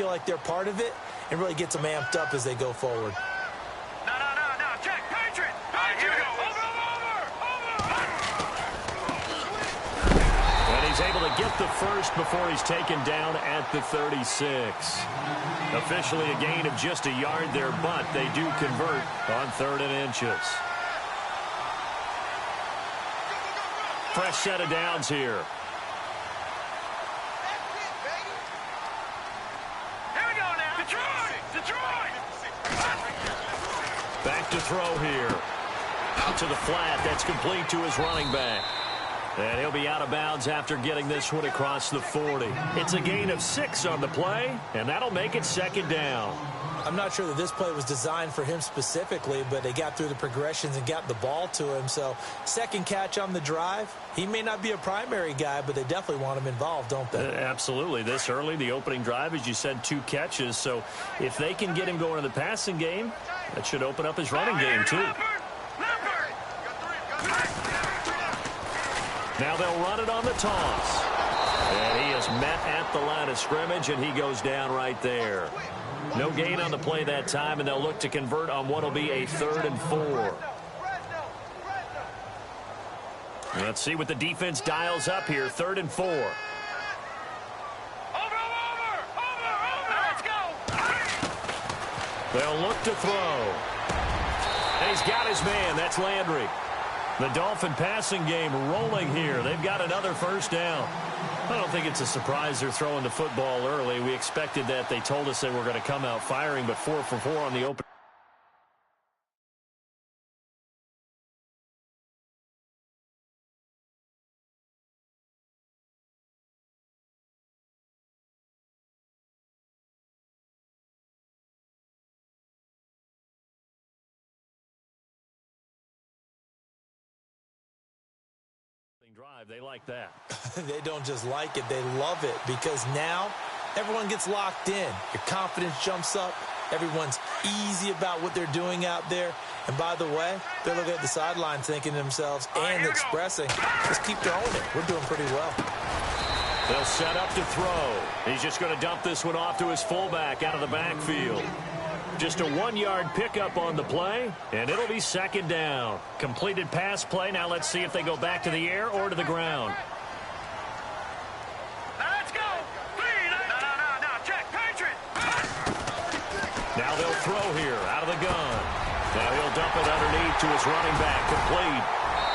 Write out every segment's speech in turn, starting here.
feel like they're part of it and really gets them amped up as they go forward. No, check, Patriot! Here we go! And he's able to get the first before he's taken down at the 36. Officially a gain of just a yard there, but they do convert on 3rd and inches. Fresh set of downs here. Here we go now! Detroit! Back to throw here. Out to the flat. That's complete to his running back. And he'll be out of bounds after getting this one across the 40. It's a gain of 6 on the play, and that'll make it 2nd down. I'm not sure that this play was designed for him specifically, but they got through the progressions and got the ball to him. So, second catch on the drive. He may not be a primary guy, but they definitely want him involved, don't they? Absolutely. This early, the opening drive, as you said, 2 catches. So, if they can get him going in the passing game, that should open up his running game, too. Now they'll run it on the toss. And he is met at the line of scrimmage, and he goes down right there. No gain on the play that time, and they'll look to convert on what will be a 3rd and 4. Let's see what the defense dials up here. 3rd and 4. Over! Let's go! They'll look to throw. And he's got his man. That's Landry. The Dolphin passing game rolling here. They've got another 1st down. I don't think it's a surprise they're throwing the football early. We expected that. They told us they were going to come out firing, but 4 for 4 on the open. Drive. They like that. They don't just like it, they love it, because now everyone gets locked in. Your confidence jumps up. Everyone's easy about what they're doing out there. And by the way, they're looking at the sideline thinking to themselves and expressing, just keep throwing it. We're doing pretty well. They'll set up to throw. He's just going to dump this one off to his fullback out of the backfield. Just a 1-yard pickup on the play, and it'll be 2nd down. Completed pass play. Now let's see if they go back to the air or to the ground. Let's go! No, check, Patriot! Now they'll throw here out of the gun. Now he'll dump it underneath to his running back, complete.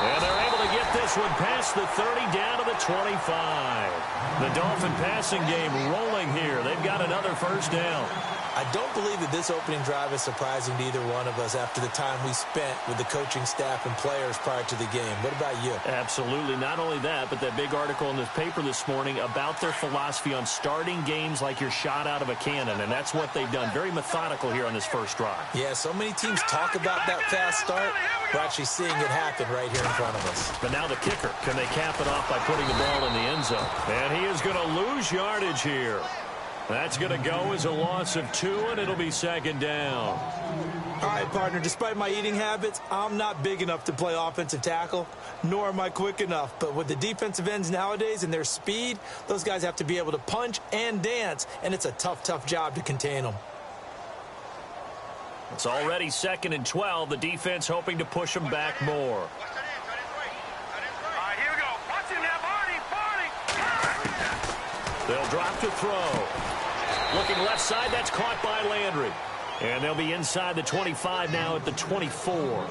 And they're able to get this one past the 30 down to the 25. The Dolphin passing game rolling here. They've got another 1st down. I don't believe that this opening drive is surprising to either one of us after the time we spent with the coaching staff and players prior to the game. What about you? Absolutely. Not only that, but that big article in the paper this morning about their philosophy on starting games like you're shot out of a cannon, and that's what they've done. Very methodical here on this 1st drive. Yeah, so many teams talk about that fast start. We're actually seeing it happen right here in front of us. But now the kicker. Can they cap it off by putting the ball in the end zone? And he is going to lose yardage here. That's going to go as a loss of 2, and it'll be 2nd down. All right, partner, despite my eating habits, I'm not big enough to play offensive tackle, nor am I quick enough. But with the defensive ends nowadays and their speed, those guys have to be able to punch and dance, and it's a tough, tough job to contain them. It's already 2nd and 12. The defense hoping to push them back more. All right, here we go. Watch him now, Barney. They'll drop to throw. Looking left side, that's caught by Landry. And they'll be inside the 25 now at the 24.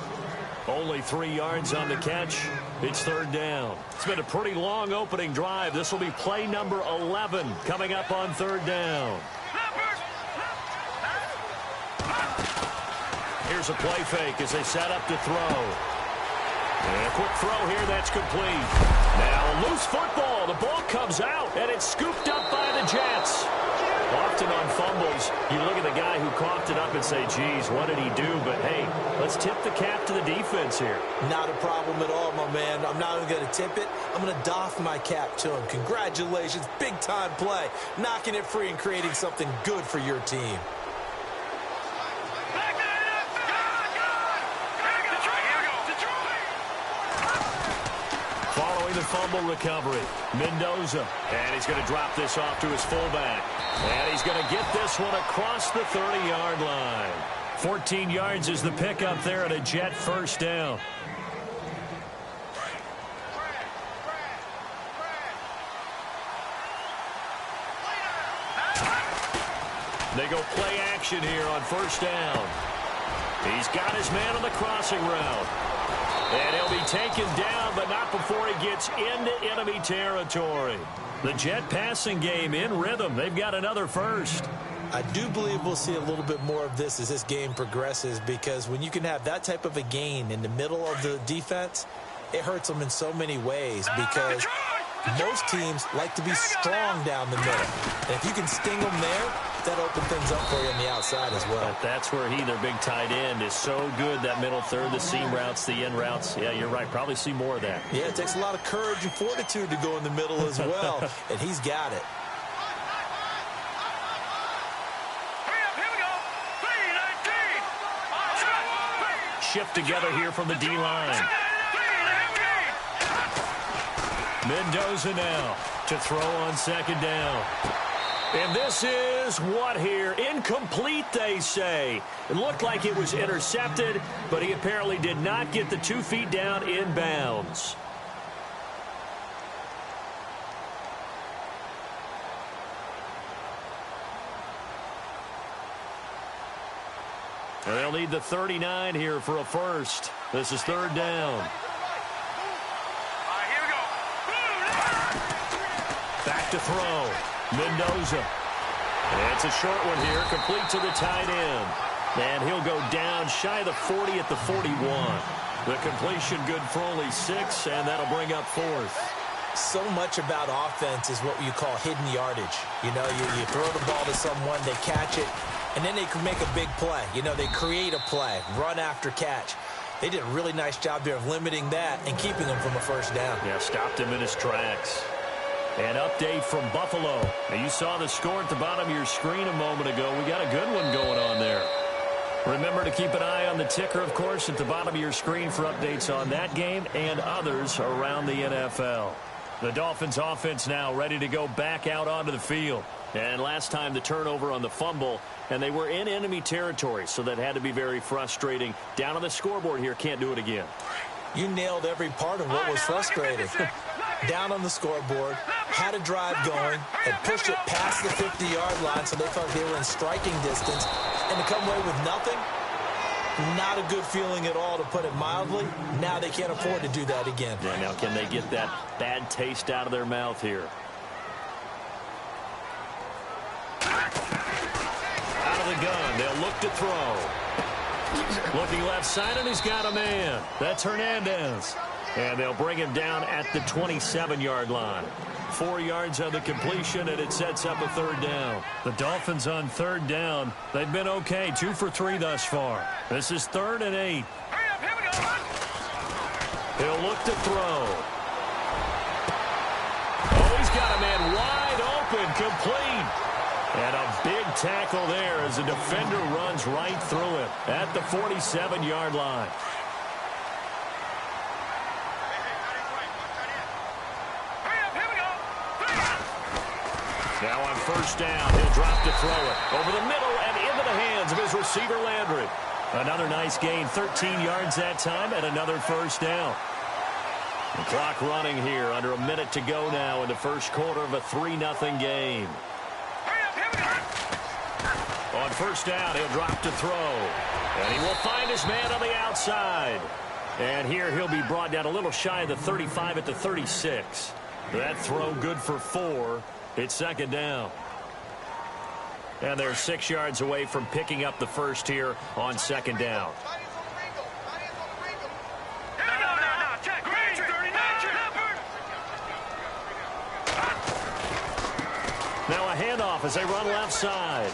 Only 3 yards on the catch. It's 3rd down. It's been a pretty long opening drive. This will be play number 11 coming up on 3rd down. Here's a play fake as they set up to throw. And a quick throw here, that's complete. Now a loose football. The ball comes out, and it's scooped up by the Jets. Often on fumbles, you look at the guy who coughed it up and say, geez, what did he do? But, hey, let's tip the cap to the defense here. Not a problem at all, my man. I'm not even going to tip it. I'm going to doff my cap to him. Congratulations. Big-time play. Knocking it free and creating something good for your team. Following the fumble recovery. Mendoza. And he's going to drop this off to his fullback. And he's going to get this one across the 30-yard line. 14 yards is the pickup there at a Jet first down. They go play action here on first down. He's got his man on the crossing route. And he'll be taken down, but not before he gets into enemy territory. The Jet passing game in rhythm. They've got another first. I do believe we'll see a little bit more of this as this game progresses, because when you can have that type of a gain in the middle of the defense, it hurts them in so many ways, because most teams like to be strong down the middle. And if you can sting them there, that opens things up for you on the outside as well. But that's where their big tight end, is so good, that middle third, the seam routes, the in routes. Yeah, you're right. Probably see more of that. Yeah, it takes a lot of courage and fortitude to go in the middle as well, and he's got it. Shift together here from the D-line. Mendoza now to throw on second down. And this is what here? Incomplete, they say. It looked like it was intercepted, but he apparently did not get the 2 feet down inbounds. And they'll need the 39 here for a first. This is third down. Here we go. Back to throw. Mendoza. And it's a short one here, complete to the tight end. And he'll go down shy of the 40 at the 41. The completion good for only 6, and that'll bring up fourth. So much about offense is what you call hidden yardage. You know, you throw the ball to someone, they catch it, and then they can make a big play. You know, they create a play, run after catch. They did a really nice job there of limiting that and keeping him from a first down. Yeah, stopped him in his tracks. An update from Buffalo. Now, you saw the score at the bottom of your screen a moment ago. We got a good one going on there. Remember to keep an eye on the ticker, of course, at the bottom of your screen for updates on that game and others around the NFL. The Dolphins offense now ready to go back out onto the field. And last time the turnover on the fumble, and they were in enemy territory, so that had to be very frustrating. Down on the scoreboard here, can't do it again. You nailed every part of what was frustrating. Down on the scoreboard, had a drive going, had pushed it past the 50-yard line, so they felt they were in striking distance, and to come away with nothing, not a good feeling at all, to put it mildly. Now they can't afford to do that again. Yeah, now can they get that bad taste out of their mouth here? Out of the gun, they'll look to throw. Looking left side, and he's got a man. That's Hernandez. And they'll bring him down at the 27-yard line. 4 yards on the completion, and it sets up a third down. The Dolphins on third down. They've been okay, 2 for 3 thus far. This is 3rd and 8. He'll look to throw. Oh, he's got a man wide open, complete. And a big tackle there as the defender runs right through it at the 47-yard line. Now on first down, he'll drop to throw it over the middle and into the hands of his receiver, Landry. Another nice gain, 13 yards that time, and another first down. The clock running here, under a minute to go now in the first quarter of a 3-0 game. On first down, he'll drop to throw. And he will find his man on the outside. And here he'll be brought down a little shy of the 35 at the 36. That throw good for 4. It's second down. And they're 6 yards away from picking up the first here on second down. Now a handoff as they run left side.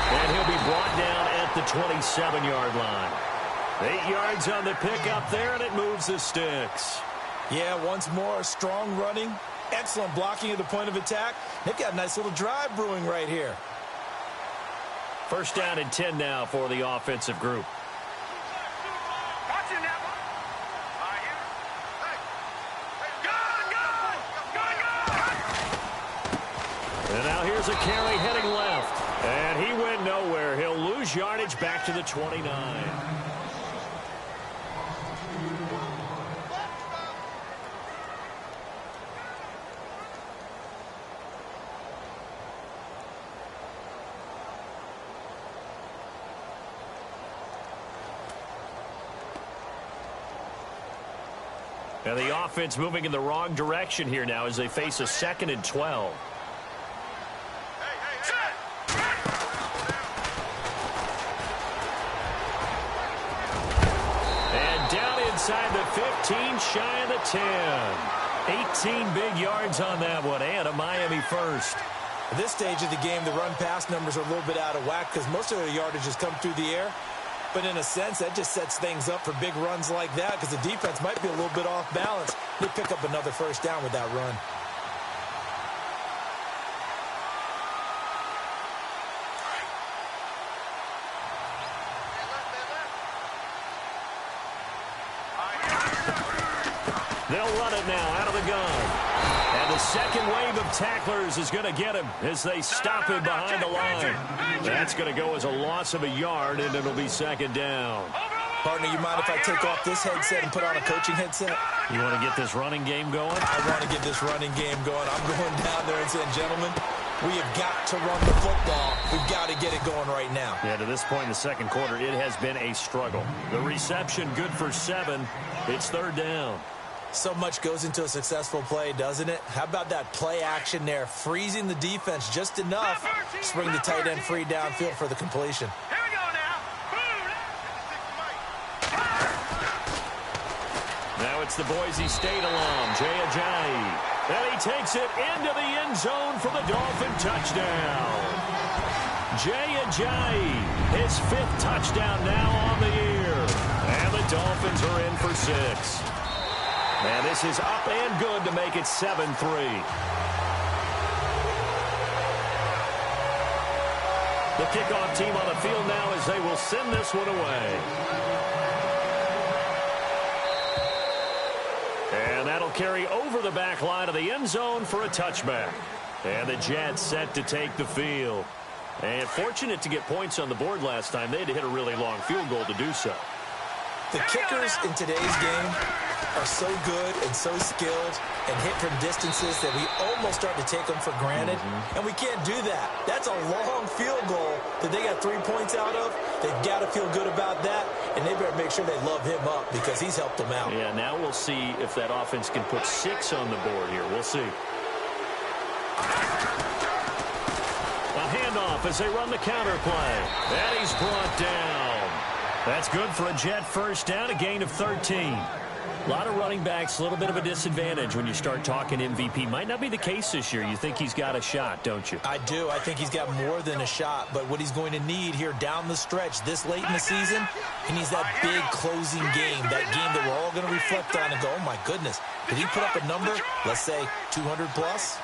And he'll be brought down at the 27-yard line. 8 yards on the pickup there, and it moves the sticks. Yeah, once more, strong running, excellent blocking at the point of attack. They've got a nice little drive brewing right here. First down and 10 now for the offensive group. has a carry heading left. And he went nowhere. He'll lose yardage back to the 29. And the offense moving in the wrong direction here now as they face a 2nd and 12. And down inside the 15, shy of the 10. 18 big yards on that one, and a Miami first. At this stage of the game, the run-pass numbers are a little bit out of whack because most of their yardage has come through the air. But in a sense, that just sets things up for big runs like that because the defense might be a little bit off balance. They pick up another first down with that run. They'll run it now out of the gun. And the second wave of tacklers is going to get him as they stop him behind the line. That's going to go as a loss of a yard, and it'll be 2nd down. Partner, you mind if I take off this headset and put on a coaching headset? You want to get this running game going? I want to get this running game going. I'm going down there and saying, gentlemen, we have got to run the football. We've got to get it going right now. Yeah, to this point in the second quarter, it has been a struggle. The reception good for 7. It's 3rd down. So much goes into a successful play, doesn't it? How about that play action there, freezing the defense just enough to bring the tight end free downfield for the completion. Here we go now. Now it's the Boise State alum, Jay Ajayi. And he takes it into the end zone for the Dolphin touchdown. Jay Ajayi, his 5th touchdown now on the year. And the Dolphins are in for 6. And this is up and good to make it 7-3. The kickoff team on the field now as they will send this one away. And that'll carry over the back line of the end zone for a touchback. And the Jets set to take the field. And fortunate to get points on the board last time. They had to hit a really long field goal to do so. The kickers in today's game are so good and so skilled and hit from distances that we almost start to take them for granted. And we can't do that. That's a long field goal that they got 3 points out of. They've got to feel good about that, and they better make sure they love him up because he's helped them out. Yeah, now we'll see if that offense can put 6 on the board here. We'll see. A handoff as they run the counter play. And he's brought down. That's good for a Jet first down, a gain of 13. A lot of running backs, a little bit of a disadvantage when you start talking MVP. Might not be the case this year. You think he's got a shot, don't you? I do. I think he's got more than a shot. But what he's going to need here down the stretch this late in the season, he needs that big closing game, that game that we're all going to reflect on and go, oh, my goodness, did he put up a number, let's say 200 plus?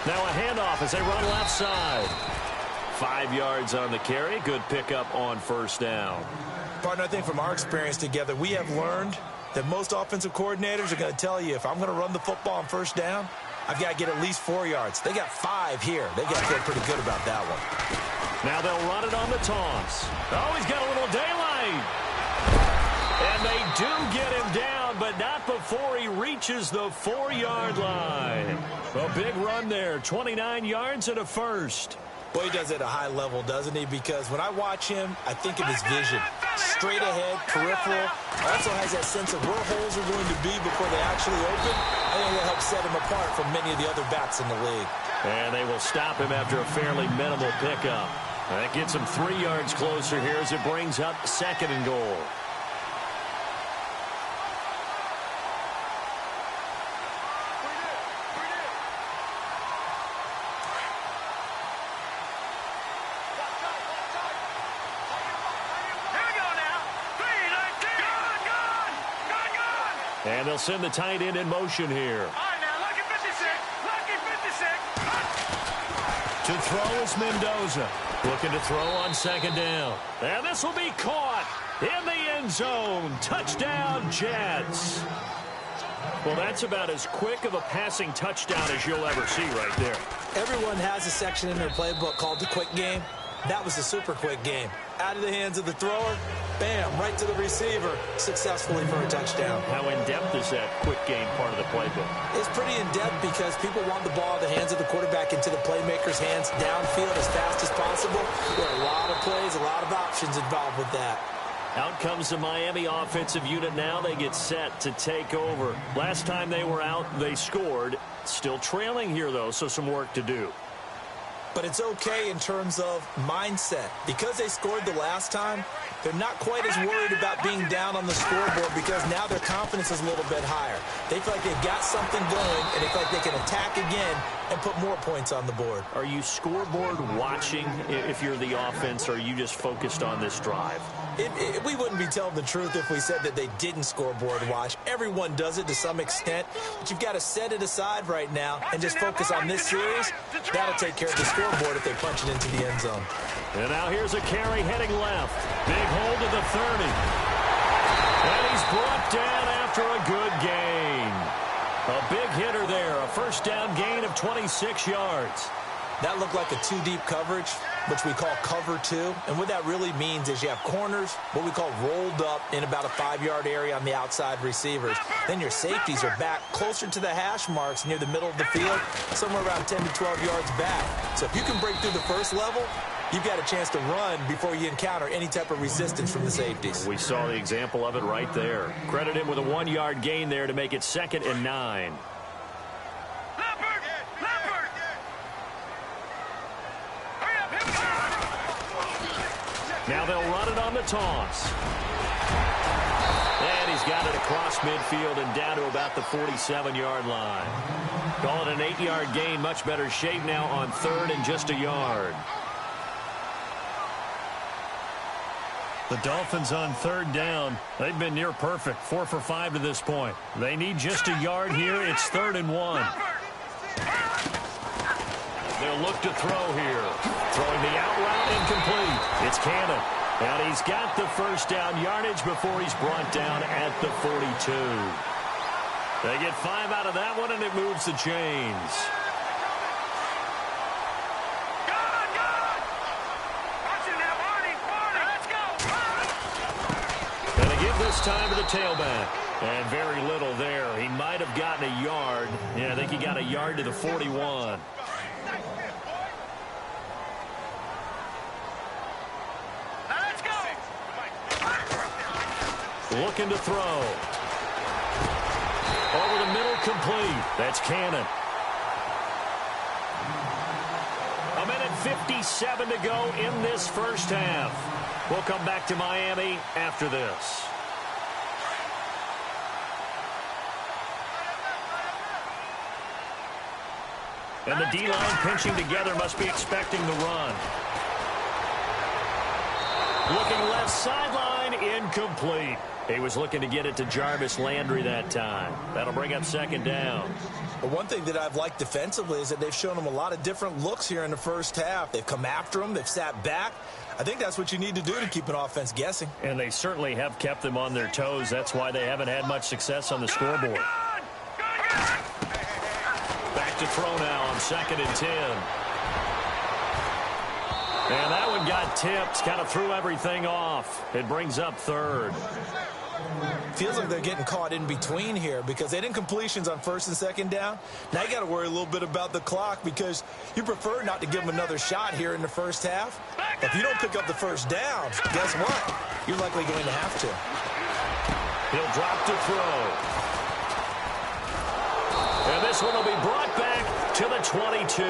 Now a handoff as they run left side. 5 yards on the carry. Good pickup on first down. Partner, I think from our experience together, we have learned that most offensive coordinators are going to tell you if I'm going to run the football on first down, I've got to get at least 4 yards. They got 5 here. They got to feel pretty good about that one. Now they'll run it on the toss. Oh, he's got a little daylight. And they do get him down, but not before he reaches the 4-yard line. A big run there, 29 yards and a first. Well, he does it at a high level, doesn't he? Because when I watch him, I think of his vision. Straight ahead, peripheral. Also has that sense of where holes are going to be before they actually open. I think that helps set him apart from many of the other backs in the league. And they will stop him after a fairly minimal pickup. That gets him 3 yards closer here as it brings up 2nd and goal. And they'll send the tight end in motion here. All right, now, lucky 56. Lucky 56. To throw is Mendoza. Looking to throw on 2nd down. And this will be caught in the end zone. Touchdown, Jets. Well, that's about as quick of a passing touchdown as you'll ever see right there. Everyone has a section in their playbook called the quick game. That was the super quick game. Out of the hands of the thrower, bam, right to the receiver, successfully for a touchdown. How in-depth is that quick game part of the playbook? It's pretty in-depth because people want the ball in the hands of the quarterback into the playmaker's hands downfield as fast as possible. There are a lot of plays, a lot of options involved with that. Out comes the Miami offensive unit now. They get set to take over. Last time they were out, they scored. Still trailing here, though, so some work to do. But it's okay in terms of mindset. Because they scored the last time, they're not quite as worried about being down on the scoreboard because now their confidence is a little bit higher. They feel like they've got something going, and they feel like they can attack again and put more points on the board. Are you scoreboard watching if you're the offense, or are you just focused on this drive? We wouldn't be telling the truth if we said that they didn't scoreboard watch. Everyone does it to some extent, but you've got to set it aside right now and just focus on this series. That'll take care of the scoreboard if they punch it into the end zone. And now here's a carry heading left. Big hold to the 30. And he's brought down after a good gain. A big hitter there, a first down gain of 26 yards. That looked like a two-deep coverage, which we call cover two. And what that really means is you have corners, what we call rolled up in about a 5-yard area on the outside receivers. Then your safeties are back closer to the hash marks near the middle of the field, somewhere around 10 to 12 yards back. So if you can break through the first level, you've got a chance to run before you encounter any type of resistance from the safeties. We saw the example of it right there. Credit him with a 1-yard gain there to make it 2nd and 9. Now they'll run it on the toss. And he's got it across midfield and down to about the 47-yard line. Call it an 8-yard gain. Much better shape now on 3rd and just a yard. The Dolphins on 3rd down. They've been near perfect. 4 for 5 to this point. They need just a yard here. It's 3rd and 1. They'll look to throw here. Throwing the out route incomplete. It's Cannon. And he's got the first down yardage before he's brought down at the 42. They get 5 out of that one, and it moves the chains. And they give this time to the tailback. And very little there. He might have gotten a yard. Yeah, I think he got a yard to the 41. Looking to throw. Over the middle, complete. That's Cannon. 1:57 to go in this first half. We'll come back to Miami after this. And the D-line pinching together, must be expecting the run. Looking left sideline, incomplete. He was looking to get it to Jarvis Landry that time. That'll bring up 2nd down. But one thing that I've liked defensively is that they've shown him a lot of different looks here in the first half. They've come after him. They've sat back. I think that's what you need to do to keep an offense guessing. And they certainly have kept them on their toes. That's why they haven't had much success on the scoreboard. Back to throw now on 2nd and 10. And that one got tipped, kind of threw everything off. It brings up 3rd. Feels like they're getting caught in between here because they didn't completions on 1st and 2nd down. Now you got to worry a little bit about the clock because you prefer not to give them another shot here in the first half. If you don't pick up the first down, guess what? You're likely going to have to. He'll drop to throw. And this one will be brought back to the 22.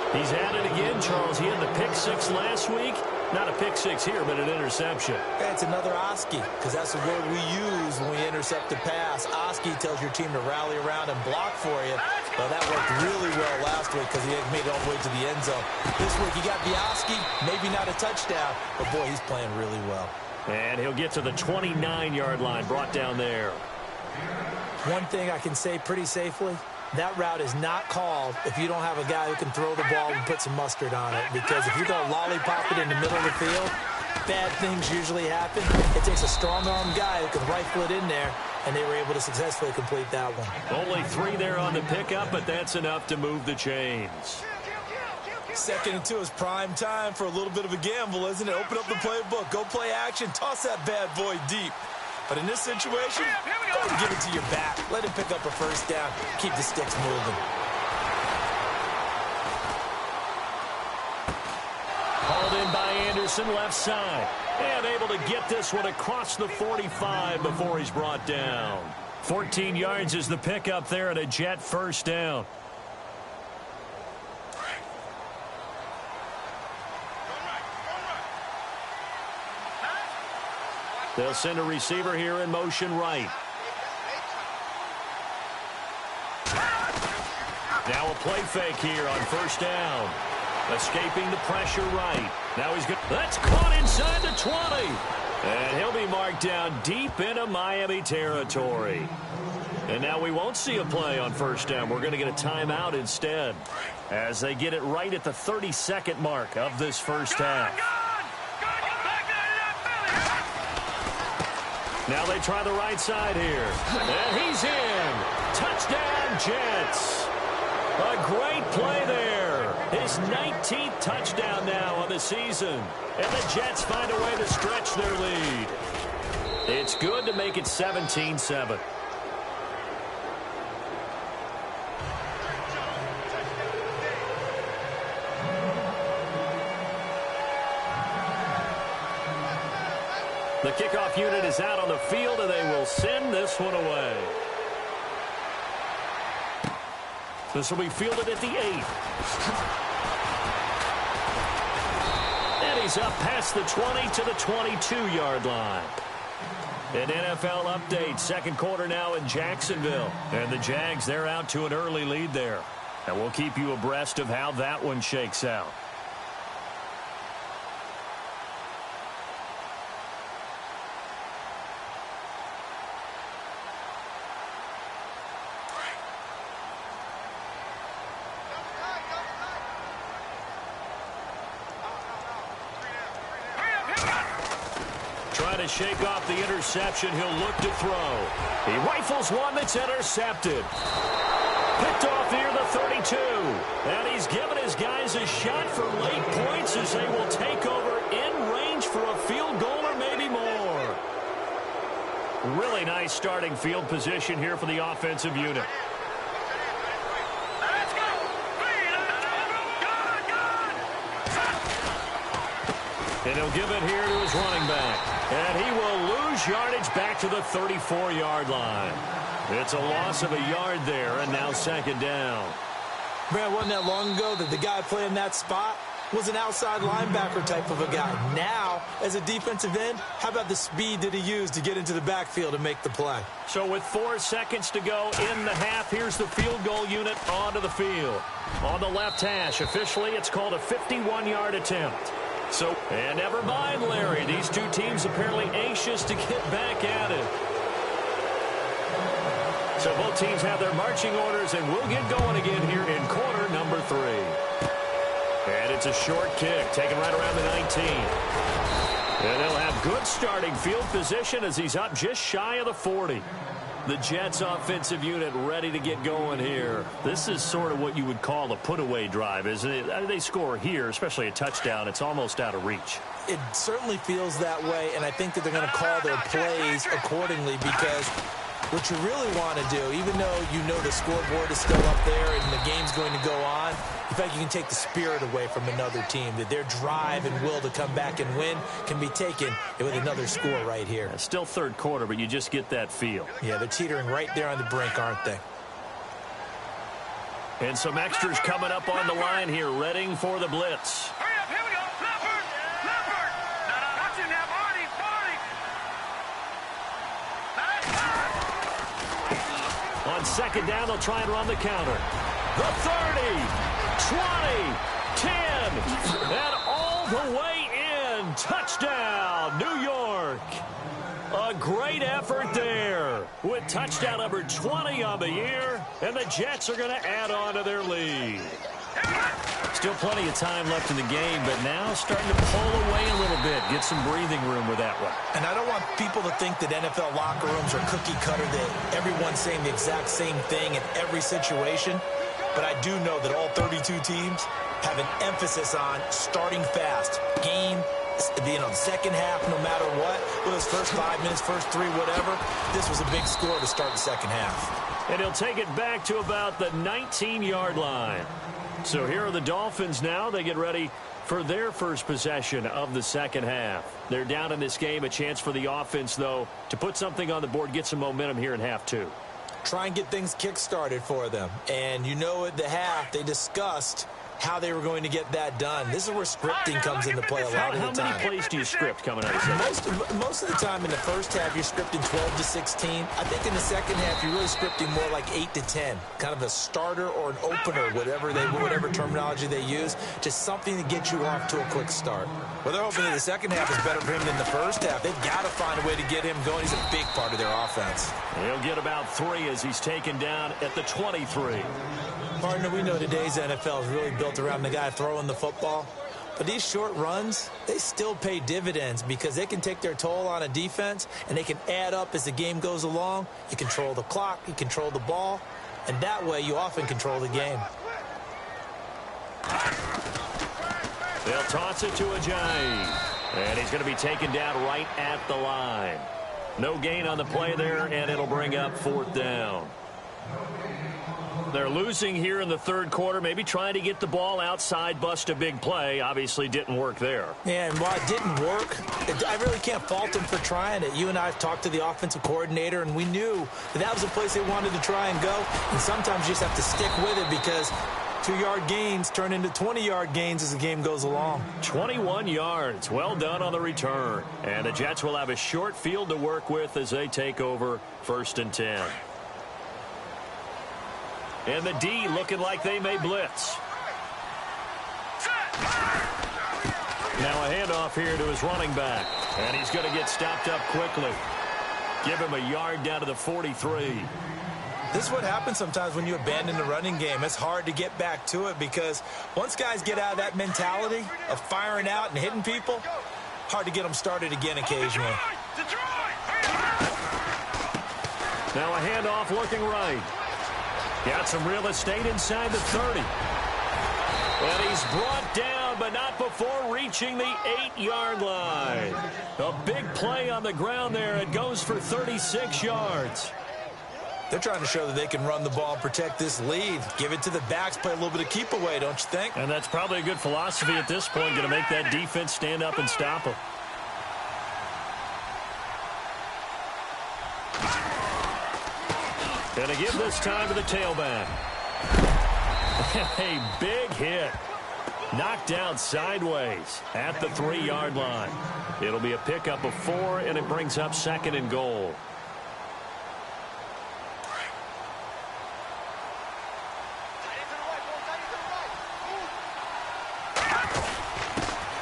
He's at it again, Charles. He had the pick 6 last week. Not a pick 6 here, but an interception. It's another Oski, because that's the word we use when we intercept a pass. Oski tells your team to rally around and block for you. Well, that worked really well last week because he made it all the way to the end zone. This week he got the Oski, maybe not a touchdown, but boy, he's playing really well. And he'll get to the 29-yard line, brought down there. One thing I can say pretty safely, That route is not called if you don't have a guy who can throw the ball and put some mustard on it, because if you're going to lollipop it in the middle of the field, bad things usually happen. It takes a strong-arm guy who can rifle it in there, and they were able to successfully complete that one. Only 3 there on the pickup, but that's enough to move the chains. 2nd and 2 is prime time for a little bit of a gamble, isn't it? Open up the playbook, go play action, toss that bad boy deep. But in this situation, go and give it to your back. Let him pick up a first down. Keep the sticks moving. Hauled in by Anderson, left side. And able to get this one across the 45 before he's brought down. 14 yards is the pickup there, and a Jet first down. They'll send a receiver here in motion right. Now a play fake here on first down. Escaping the pressure right. Now he's good. That's caught inside the 20. And he'll be marked down deep into Miami territory. And now we won't see a play on first down. We're going to get a timeout instead, as they get it right at the 32nd mark of this first half. Now they try the right side here. And he's in. Touchdown, Jets. A great play there. His 19th touchdown now on the season. And the Jets find a way to stretch their lead. It's good to make it 17-7. The kickoff unit is out on the field, and they will send this one away. This will be fielded at the 8. And he's up past the 20 to the 22-yard line. An NFL update, second quarter now in Jacksonville. And the Jags, they're out to an early lead there. And we'll keep you abreast of how that one shakes out. To shake off the interception, he'll look to throw. He rifles one that's intercepted. Picked off near the 32. And he's given his guys a shot for late points as they will take over in range for a field goal or maybe more. Really nice starting field position here for the offensive unit. And he'll give it here to his running back. And he will lose yardage back to the 34-yard line. It's a loss of a yard there, and now second down. Man, wasn't that long ago that the guy playing that spot was an outside linebacker type of a guy. Now, as a defensive end, how about the speed that he used to get into the backfield and make the play? So with 4 seconds to go in the half, here's the field goal unit onto the field. On the left hash, officially it's called a 51-yard attempt. So, and never mind, Larry. These two teams apparently anxious to get back at it. So both teams have their marching orders, and we'll get going again here in quarter number 3. And it's a short kick, taken right around the 19. And they'll have good starting field position as he's up just shy of the 40. The Jets offensive unit ready to get going here. This is sort of what you would call a put-away drive, isn't it? They score here, especially a touchdown. It's almost out of reach. It certainly feels that way, and I think that they're going to call their plays accordingly, because what you really want to do, even though you know the scoreboard is still up there and the game's going to go on, in fact, you can take the spirit away from another team, that their drive and will to come back and win can be taken with another score right here. Still third quarter, but you just get that feel. Yeah, they're teetering right there on the brink, aren't they? And some extras coming up on the line here, readying for the blitz. Hurry up, here we go. Leopard! Leopard! No, watch it now, Barney! Barney! On second down, they'll try and run the counter. The 30, 20, 10, and all the way in. Touchdown, New York. A A great effort there with touchdown number 20 on the year, and the Jets are going to add on to their lead. Still plenty of time left in the game, but now starting to pull away a little bit, get some breathing room with that one. And I don't want people to think that NFL locker rooms are cookie cutter, that everyone's saying the exact same thing in every situation. But I do know that all 32 teams have an emphasis on starting fast. Game, second half, no matter what. Whether it's first 5 minutes, first 3, whatever. This was a big score to start the second half. And he'll take it back to about the 19-yard line. So here are the Dolphins now. They get ready for their first possession of the second half. They're down in this game. A chance for the offense, though, to put something on the board, get some momentum here in half two. Try and get things kick-started for them. And you know at the half, they discussed how they were going to get that done. This is where scripting comes into play a lot of the time. How many plays do you script coming out of the Most of the time in the first half, you're scripting 12 to 16. I think in the second half, you're really scripting more like 8 to 10. Kind of a starter or an opener, whatever terminology they use. Just something to get you off to a quick start. Well, they're hoping that the second half is better for him than the first half. They've got to find a way to get him going. He's a big part of their offense. He'll get about 3 as he's taken down at the 23. Partner, we know today's NFL is really built around the guy throwing the football. But these short runs, they still pay dividends because they can take their toll on a defense and they can add up as the game goes along. You control the clock, you control the ball, and that way you often control the game. They'll toss it to Ajayi. And he's going to be taken down right at the line. No gain on the play there, and it'll bring up 4th down. They're losing here in the third quarter, maybe trying to get the ball outside, bust a big play. Obviously didn't work there. Yeah, and while it didn't work, I really can't fault them for trying it. You and I have talked to the offensive coordinator, and we knew that was a place they wanted to try and go. And sometimes you just have to stick with it because 2-yard gains turn into 20-yard gains as the game goes along. 21 yards. Well done on the return. And the Jets will have a short field to work with as they take over 1st and 10. And the D looking like they may blitz. Now a handoff here to his running back. And he's going to get stopped up quickly. Give him a yard down to the 43. This is what happens sometimes when you abandon the running game. It's hard to get back to it because once guys get out of that mentality of firing out and hitting people, hard to get them started again occasionally. Now a handoff looking right. Got some real estate inside the 30. And he's brought down, but not before reaching the 8-yard line. A big play on the ground there. It goes for 36 yards. They're trying to show that they can run the ball and protect this lead. Give it to the backs, play a little bit of keep away, don't you think? And that's probably a good philosophy at this point, going to make that defense stand up and stop them. Going to give this time to the tailback. A big hit. Knocked down sideways at the 3-yard line. It'll be a pickup of 4, and it brings up 2nd and goal.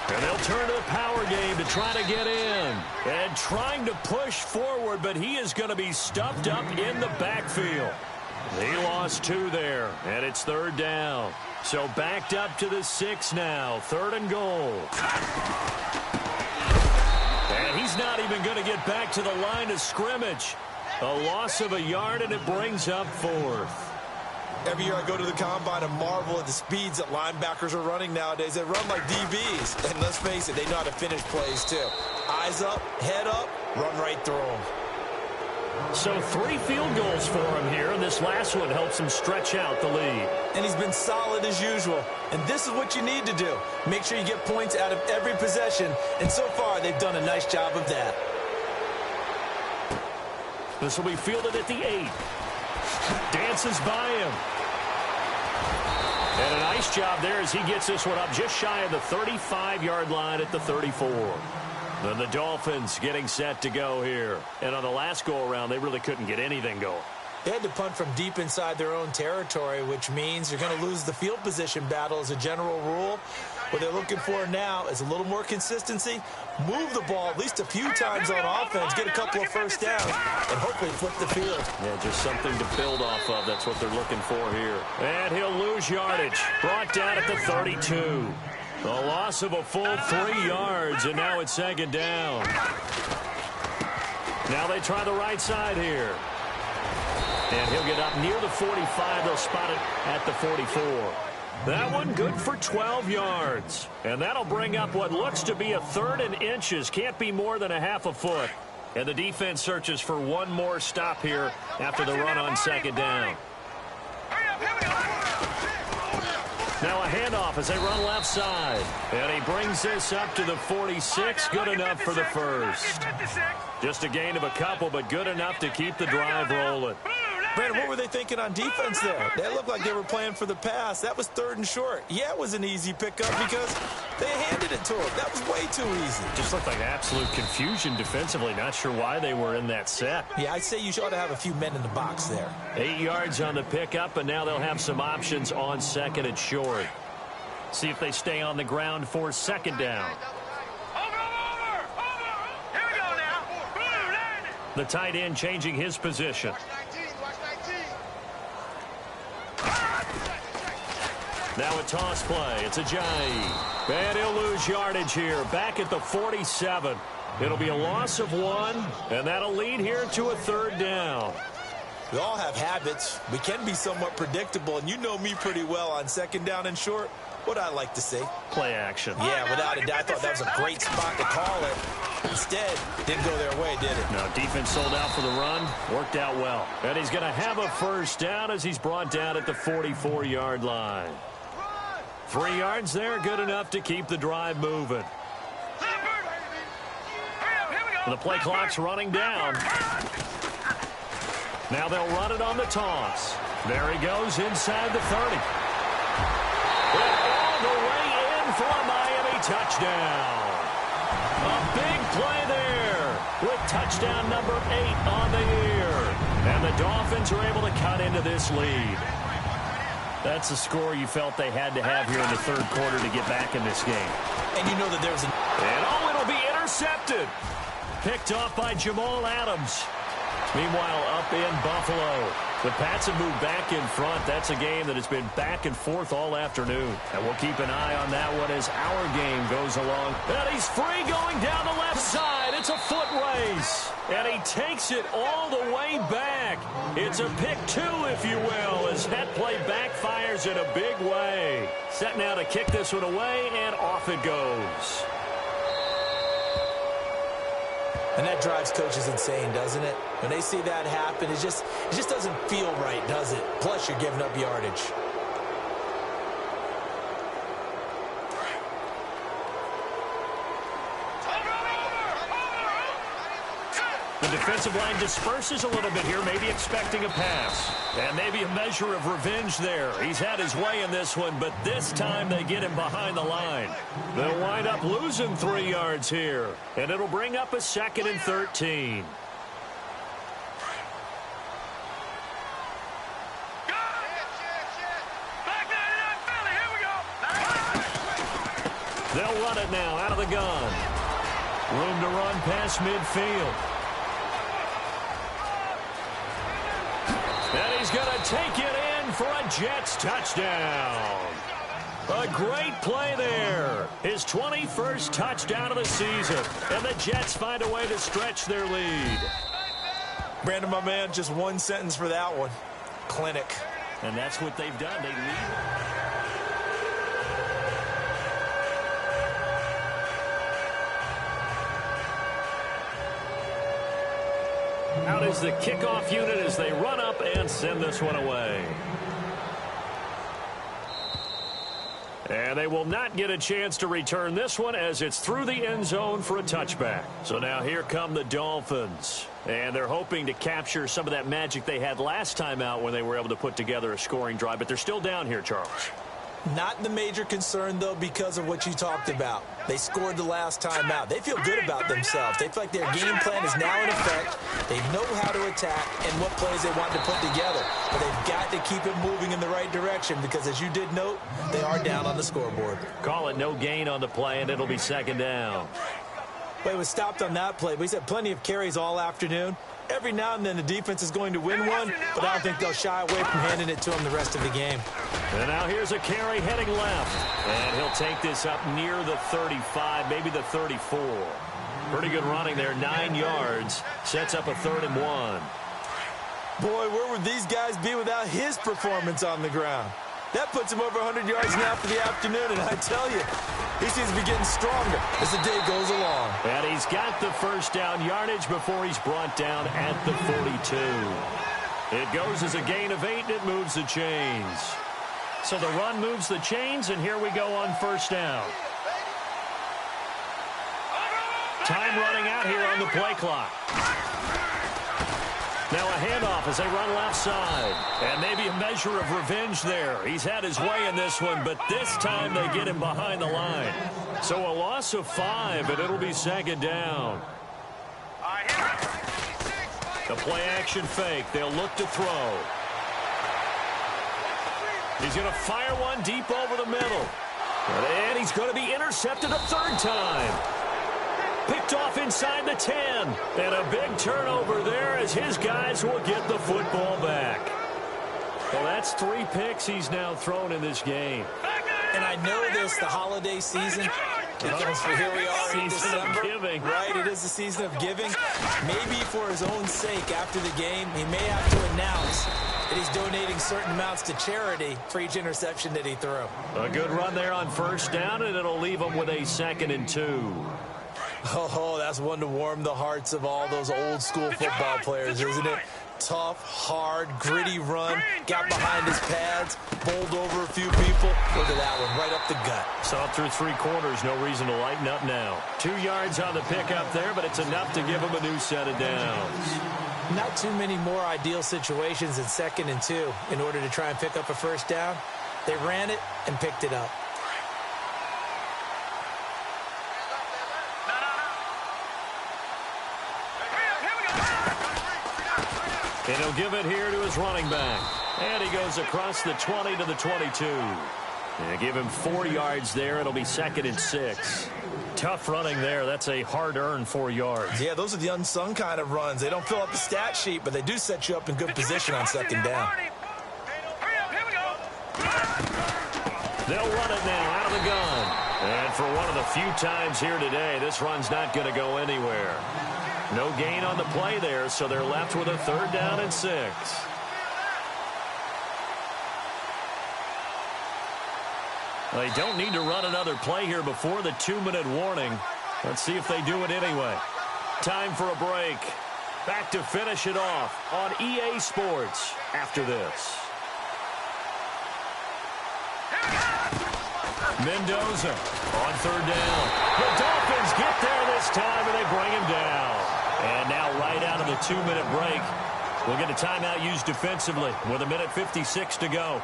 And they'll turn to the power game to try to get in. And trying to push forward, but he is going to be stuffed up in the backfield. He lost 2 there, and it's 3rd down. So backed up to the 6 now. 3rd and goal. And he's not even going to get back to the line of scrimmage. A loss of a yard, and it brings up 4th. Every year I go to the combine and marvel at the speeds that linebackers are running nowadays. They run like DBs. And let's face it, they know how to finish plays too. Eyes up, head up, run right through them. So 3 field goals for him here, and this last one helps him stretch out the lead. And he's been solid as usual. And this is what you need to do. Make sure you get points out of every possession. And so far, they've done a nice job of that. This will be fielded at the 8. Dances by him. And a nice job there as he gets this one up just shy of the 35-yard line at the 34. Then the Dolphins getting set to go here. And on the last go-around, they really couldn't get anything going. They had to punt from deep inside their own territory, which means you're going to lose the field position battle as a general rule. What they're looking for now is a little more consistency, move the ball at least a few times on offense, get a couple of first downs, and hopefully flip the field. Yeah, just something to build off of. That's what they're looking for here. And he'll lose yardage. Brought down at the 32. A loss of a full 3 yards, and now it's second down. Now they try the right side here. And he'll get up near the 45. They'll spot it at the 44. That one good for 12 yards. And that'll bring up what looks to be a 3rd and inches. Can't be more than a half a foot. And the defense searches for one more stop here after the run on second down. Now a handoff as they run left side. And he brings this up to the 46. Good enough for the first. Just a gain of a couple, but good enough to keep the drive rolling. Brandon, what were they thinking on defense there? They looked like they were playing for the pass. That was 3rd and short. Yeah, it was an easy pickup because they handed it to him. That was way too easy. Just looked like absolute confusion defensively. Not sure why they were in that set. Yeah, I'd say you ought to have a few men in the box there. 8 yards on the pickup, and now they'll have some options on 2nd and short. See if they stay on the ground for second down. Here we go now. The tight end changing his position. Now a toss play. It's a Ajayi. And he'll lose yardage here. Back at the 47. It'll be a loss of 1, and that'll lead here to a 3rd down. We all have habits. We can be somewhat predictable, and you know me pretty well on 2nd down and short. What I like to see. Play action. Yeah, without a doubt. I thought that was a great spot to call it. Instead, didn't go their way, did it? No, defense sold out for the run. Worked out well. And he's going to have a first down as he's brought down at the 44-yard line. 3 yards there, good enough to keep the drive moving. And the play clock's running down. Now they'll run it on the toss. There he goes inside the 30. All the way in for a Miami touchdown. A big play there with touchdown number 8 on the year. And the Dolphins are able to cut into this lead. That's the score you felt they had to have here in the 3rd quarter to get back in this game. And you know that there's an... And it'll be intercepted. Picked off by Jamal Adams. Meanwhile, up in Buffalo, the Pats have moved back in front. That's a game that has been back and forth all afternoon. And we'll keep an eye on that one as our game goes along. And he's free going down the left side. It's a foot race. And he takes it all the way back. It's a pick 2, if you will, as that play backfires in a big way. Set now to kick this one away, and off it goes. And that drives coaches insane, doesn't it? When they see that happen, it just doesn't feel right, does it? Plus, you're giving up yardage. The defensive line disperses a little bit here, maybe expecting a pass. And maybe a measure of revenge there. He's had his way in this one, but this time they get him behind the line. They'll wind up losing 3 yards here. And it'll bring up a 2nd and 13. They'll run it now out of the gun. Room to run past midfield. And he's going to take it in for a Jets touchdown. A great play there. His 21st touchdown of the season. And the Jets find a way to stretch their lead. Brandon, my man, just one sentence for that one. Clinic. And that's what they've done. They lead. Out is the kickoff unit as they run up and send this one away. And they will not get a chance to return this one as it's through the end zone for a touchback. So now here come the Dolphins. And they're hoping to capture some of that magic they had last time out when they were able to put together a scoring drive. But they're still down here, Charles. Not the major concern, though, because of what you talked about. They scored the last time out. They feel good about themselves. They feel like their game plan is now in effect. They know how to attack and what plays they want to put together. But they've got to keep it moving in the right direction because, as you did note, they are down on the scoreboard. Call it no gain on the play, and it'll be second down. Well, it was stopped on that play, but he's had plenty of carries all afternoon. Every now and then the defense is going to win one, but I don't think they'll shy away from handing it to him the rest of the game. And now here's a carry heading left. And he'll take this up near the 35, maybe the 34. Pretty good running there, 9 yards. Sets up a 3rd and 1. Boy, where would these guys be without his performance on the ground? That puts him over 100 yards now for the afternoon, and I tell you, he seems to be getting stronger as the day goes along. And he's got the first down yardage before he's brought down at the 42. It goes as a gain of 8, and it moves the chains. So the run moves the chains, and here we go on first down. Time running out here on the play clock. Now a handoff as they run left side. And maybe a measure of revenge there. He's had his way in this one, but this time they get him behind the line. So a loss of 5, and it'll be second down. The play action fake. They'll look to throw. He's going to fire one deep over the middle. And he's going to be intercepted a 3rd time. Picked off inside the 10. And a big turnover there as his guys will get the football back. Well, that's 3 picks he's now thrown in this game. And I know this, the holiday season. Here we are in December. Giving. Right, it is the season of giving. Maybe for his own sake after the game, he may have to announce that he's donating certain amounts to charity for each interception that he threw. A good run there on first down, and it'll leave him with a 2nd and 2. Oh, that's one to warm the hearts of all those old school football players, isn't it? Tough, hard, gritty run, got behind his pads, bowled over a few people. Look at that one, right up the gut. Saw through 3 quarters, no reason to lighten up now. 2 yards on the pickup there, but it's enough to give him a new set of downs. Not too many more ideal situations than 2nd and 2 in order to try and pick up a first down. They ran it and picked it up. And he'll give it here to his running back. And he goes across the 20 to the 22. And give him 4 yards there. It'll be 2nd and 6. Tough running there. That's a hard-earned 4 yards. Yeah, those are the unsung kind of runs. They don't fill up the stat sheet, but they do set you up in good position on 2nd down. They'll run it now out of the gun. And for one of the few times here today, this run's not going to go anywhere. No gain on the play there, so they're left with a 3rd down and 6. They don't need to run another play here before the 2-minute warning. Let's see if they do it anyway. Time for a break. Back to finish it off on EA Sports after this. Mendoza on 3rd down. The Dolphins get there this time, and they bring him down. And now right out of the 2-minute break, we'll get a timeout used defensively with 1:56 to go.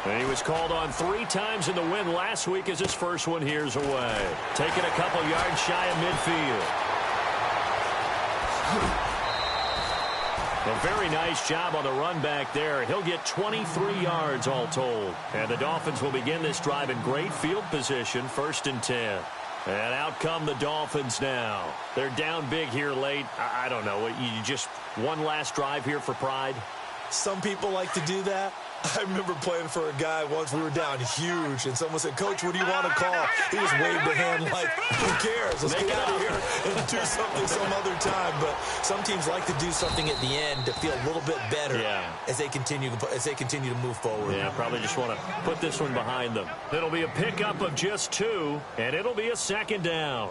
And he was called on 3 times in the win last week as his first one here's away. Taking a couple yards shy of midfield. A very nice job on the run back there. He'll get 23 yards all told. And the Dolphins will begin this drive in great field position, 1st and 10. And out come the Dolphins now. They're down big here late. I don't know. You just one last drive here for pride? Some people like to do that. I remember playing for a guy once. We were down huge, and someone said, "Coach, what do you want to call?" He just waved a hand like, "Who cares? Let's get out of here and do something some other time." But some teams like to do something at the end to feel a little bit better as they continue to move forward. Yeah, probably just want to put this one behind them. It'll be a pickup of just 2, and it'll be a 2nd down.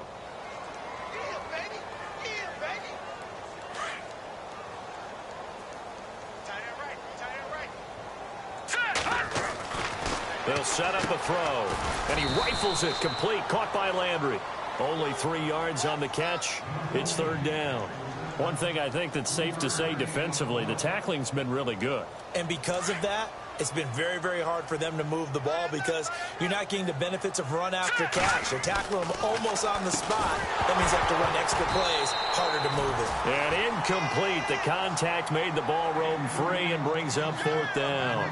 They'll set up a throw, and he rifles it complete, caught by Landry. Only 3 yards on the catch. It's 3rd down. One thing I think that's safe to say defensively, the tackling's been really good. And because of that, it's been very, very hard for them to move the ball because you're not getting the benefits of run after catch. They're tackling them almost on the spot. That means they have to run extra plays, harder to move it. And incomplete. The contact made the ball roam free and brings up 4th down.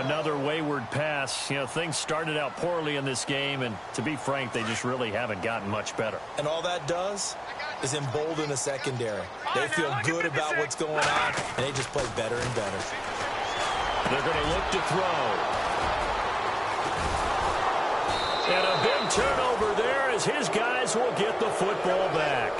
Another wayward pass. You know, things started out poorly in this game, and to be frank, they just really haven't gotten much better. And all that does is embolden the secondary. They feel good about what's going on, and they just play better and better. They're going to look to throw. And a big turnover there as his guys will get the football back.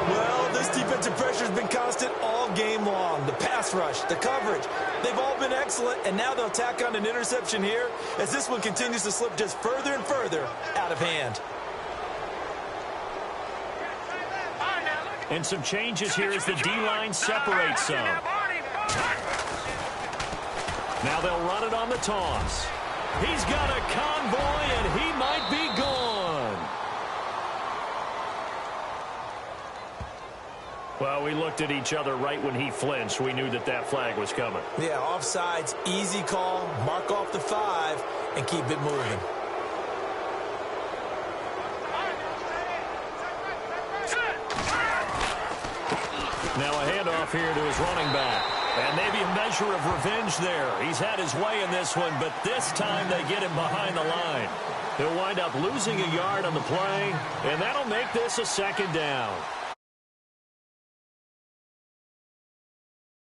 Well, this defensive pressure has been constant all game long. The pass rush, the coverage, they've all been excellent, and now they'll tack on an interception here as this one continues to slip just further and further out of hand. And some changes here as the D-line separates some. Now they'll run it on the toss. He's got a convoy, and he might be gone. Well, we looked at each other right when he flinched. We knew that that flag was coming. Yeah, offsides, easy call, mark off the 5, and keep it moving. Now a handoff here to his running back. And maybe a measure of revenge there. He's had his way in this one, but this time they get him behind the line. He'll wind up losing a yard on the play, and that'll make this a 2nd down.